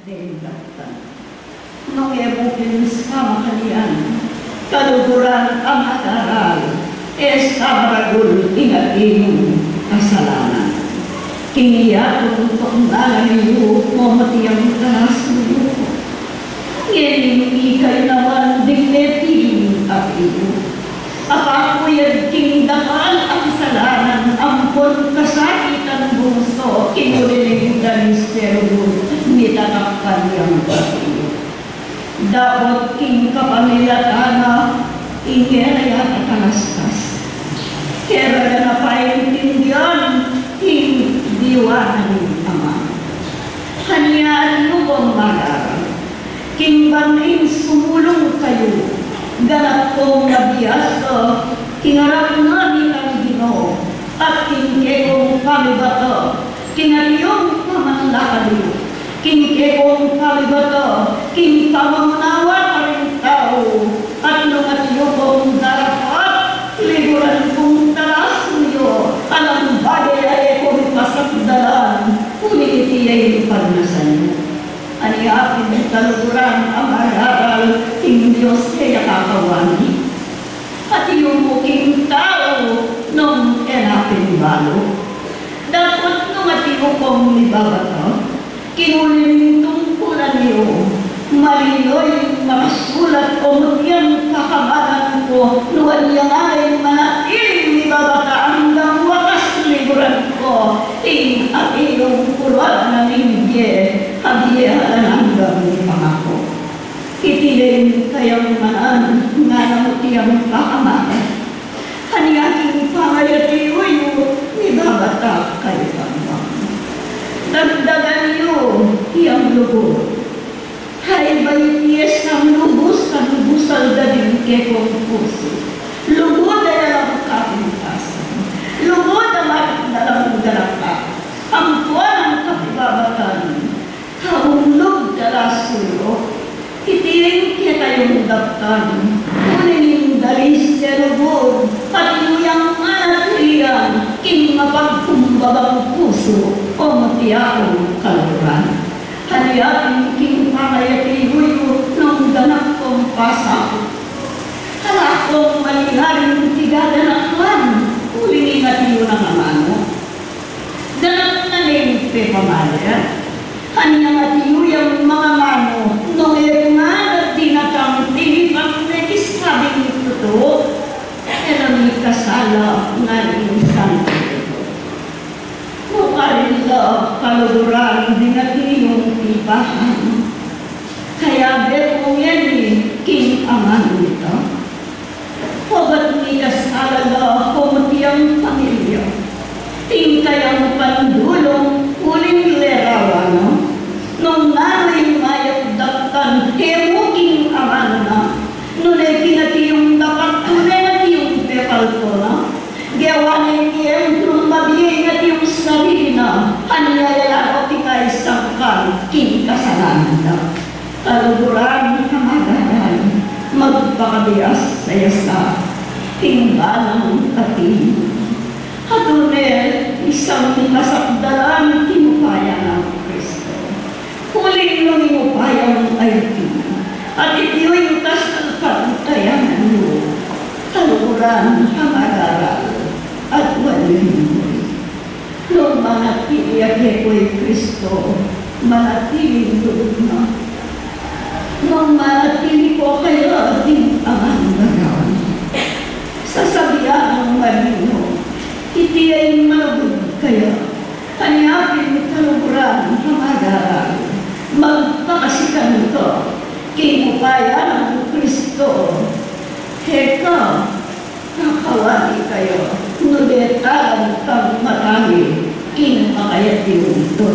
Dendatan. Nung ebukin sa makalian, kaluguran ang hataral, maragul ingating kasalanan. Kiniyatong panggalan niyo, mamatiyang taas niyo. Ngayon ikay naman digneting at iyo. Apakoy kingdaman ang kasalanan, ampon kasakitan buso, inuliling danis serbo, nitakakpan niyang pati. Dapat king kapamilatana, ingeraya katalastas. Kera na paintindihan, king diwanan ng ama. Hanyaan lubong magaral, king banin sumulong kayo, ganap kong nabiyasa, kinarap namin ang Ginoo, at kinkegong kami bato, kinaliyong pamanlakaliw, kinkegong kami bato, kinpamamunawa ka rin tao, at lungatlubong darapat, liguran kong talas niyo, alam bagay ay kong pasakdalan, umiti ay pagnasan niyo. Aniapin kaluguran ang araral, ting Diyos kaya kakawani. At yung muking tao, nung enapin balo. Dapat nung atiyo kong nibabato, kinulim tungkulan niyo, malinoy makasulat o magyan kakamalan ko, nuwan niya ay manatiling nibabata hanggang wakas liguran ko, ting at iyong kurwan na ningye, habiyahan hanggang ni pangako. Itilin kayang manan, nga namutiyang kakamalan. Haniyaking pangayatiyo, nibabata kayo pangwang. Dagdagan niyo, iyang lugo. Hay bayitiyes ang lubos, ang lubusal daling kekong puso. Lugo dahil ang kapintasan. Lugo dapat dalang dalapak. Ang buwan ang kapibabatan. Kahulog dalasulo. Itiling kita kayong daptan. Kunin dalis sa lubog. Patiyang manatilian. King mapagkumbabang puso o matiyakong kaluran. Haliyating king pangayatihuyo nung ganap kong pasak. Hala kong malinaring tigadanaklan, ulingin at iyo ng amano. Ganap na rin pepamaya. Hanyang at iyo yung mga mano, nung etungan at dinatang tinipang nekisabing ito, elamig kasala nga rin isang Mukarila kaluguran dinatiyong tibahan. Kaya betong yan king aman nito. Huwag ni kasala kumutiyang pamilya. Ting kayang pandulong uling lerawan. Nung nanay mayat daktan, hemuking aman na. Nunay kinatiyong dapat tunay natiyong pepal ko na. Gawanin niyang lumabiyay at yung sarili na hanyayala o tingay sangkal king kasalanan na. Kaluguran kamagaran, magpakabiyas sa yasa, tinggalang atin. Hadunel, isang masakdalan tinupaya ng Kristo. Huling nung inupaya ng ayti, at itiyo'y kasalpagtayanan mo. Kaluguran kamagaran, at walang nung manatili ko'y Kristo, manatiling doon na. Nung manatili ko kayo, ating amang sasabihan ng marino, iti ay malabog kayo, hanyapin kaluguran, kamagaran, magpakasikan ko, kinupaya ng Kristo, heka, nakawali kayo, nuletalan kang marami, kinapakayat yung ito.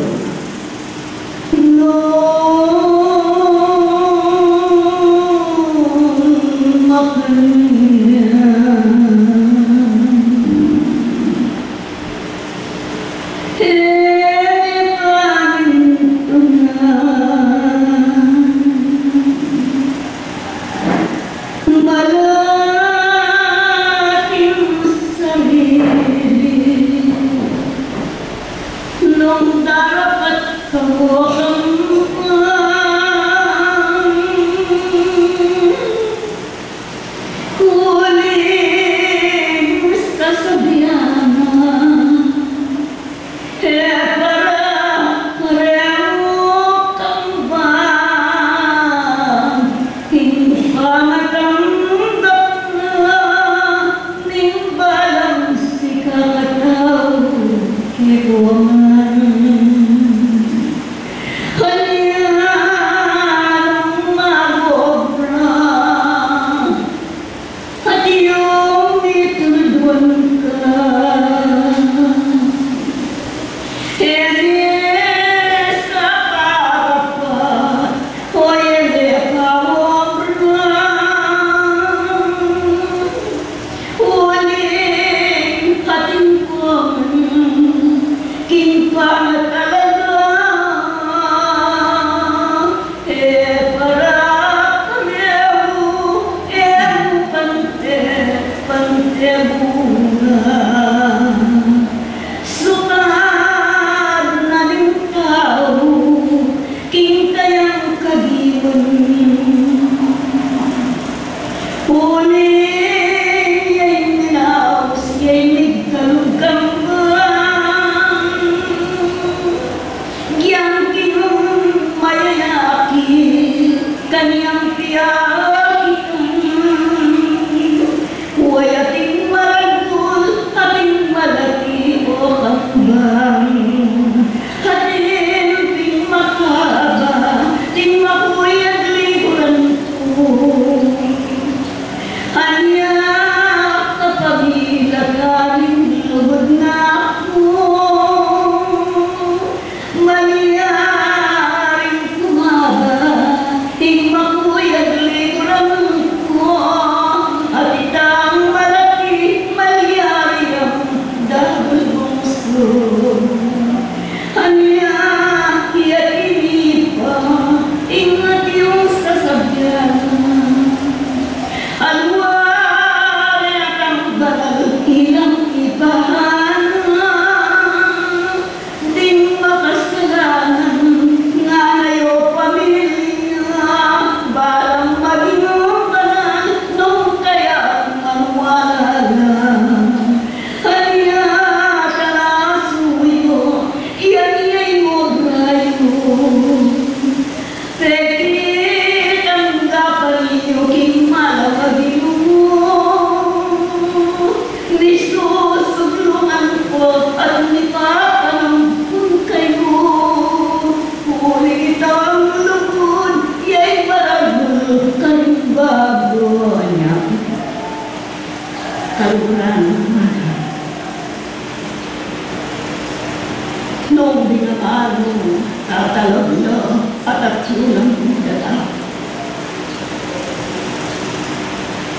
Nung darapat kamu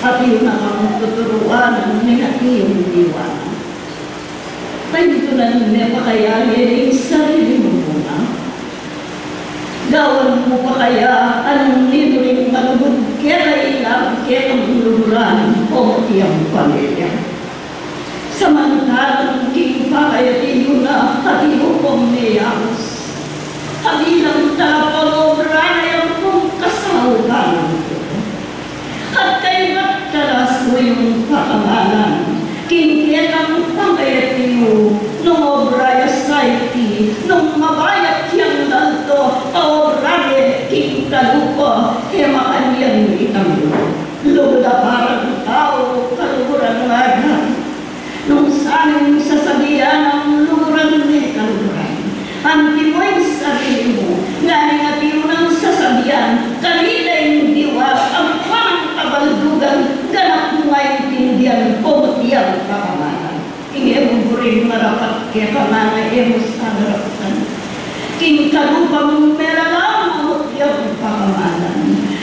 at yun ang tuturuan ng negatiyong diwan. Tayo na niya pa kaya yung sarili mo muna. Gawan mo pa kaya anong ninuling malubog kaya ilang kaya ang luluran o tiyang pamilya. Samantalang king pa kaya tiyo na hatiyo kong niyamos. Habilang tapalobra na yung kong kasahukan. At kayo magtalas mo yung pakamalan. Kingkit ang pangayatiyo nung obra society, nung mabayat yang dalto, obrade king kalupo, hemakanyan itang luda parang tao, kaluburan lagan. Nung sanang sasabihan ang luburan ni kaluburan. Antimoy sarili mo, nganing ng sasabihan, kanila yung diwa, ang parang kabaldugan, ganap mo ngayon tindihan, pumutiyang kakamanan. Ingin mo rin marapat kaya kamana, emos agarapan. King kalupa mong meralang, pumutiyang kakamanan.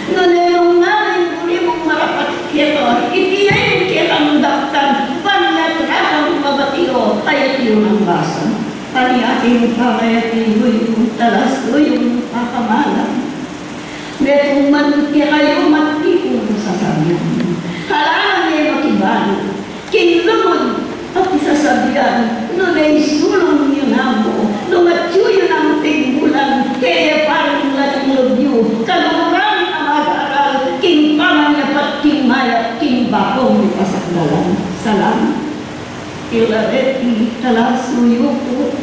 Nganayong ngayon mo rin mong marapat kaya itiyayin kaya ang daktan, panyatrang mabatiyo, ayatiyo ng basan. Pani aking pangayatiyo yung talas o yung kakamanan. Metong manuti kayo matikong sasabihan. Halangan niya makibano. Kinlumod at isasabihan. Nung ay sulong niyo na mo. Nung atsuyo ng tigbulan. Kaya parang lang lobyo. Kaluran na mag-aral. King pamanyapat, king mayat, king bakong ipasakdalan. Salamat. Ilareti talasuyo po.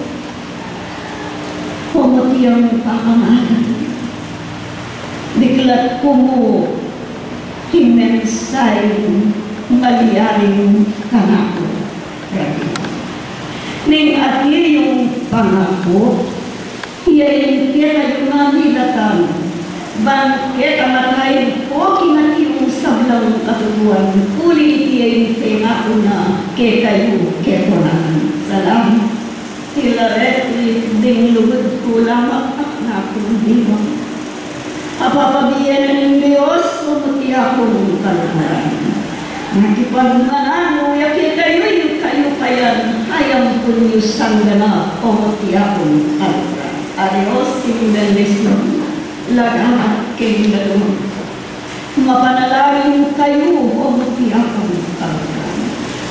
Pumuti ang pakamanan. Diklat ko mo himensay maliyaring kanako. Ning ati yung pangako, hiyayin kaya yung nilatan. Bangkit amatay po kinati yung sablang katubuan. Uli hiyayin kaya na kaya kayo kaya ko naman. Salamat. Hilaret ding lugod ko lamang na akong diwang. Papabiyan ng Diyos, pumuti ako ng kaluharan. Nakipagmanano, yaki kayo yung kayo kayan, ayang punyo sanggana, pumuti ako ng kaluharan. Adios, sindalis nun, lagangat kayo na doon. Mapanalangin kayo, pumuti ako ng kaluharan.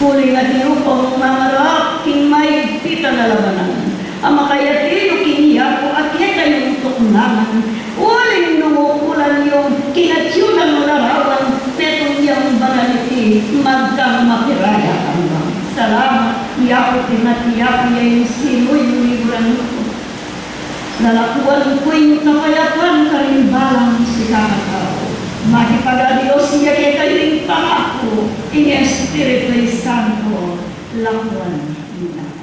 Huli na diyo kong mangarap, king may pita na labanan. Ang makayatiyo kiniya ko at yan kayong tuknaman. Uling nungukulan yung kinatsyo ng larawan, netong yung banaliti, magkang makiraya hanggang. Salamat, iyapo tinatiyapo yung silo yung liburan ko. Nalakuan ko yung kapayapan karimbalang si kakatao. Makipag-adios niya kaya kayo yung pangako, in Espiritu Santo, lakuan nila.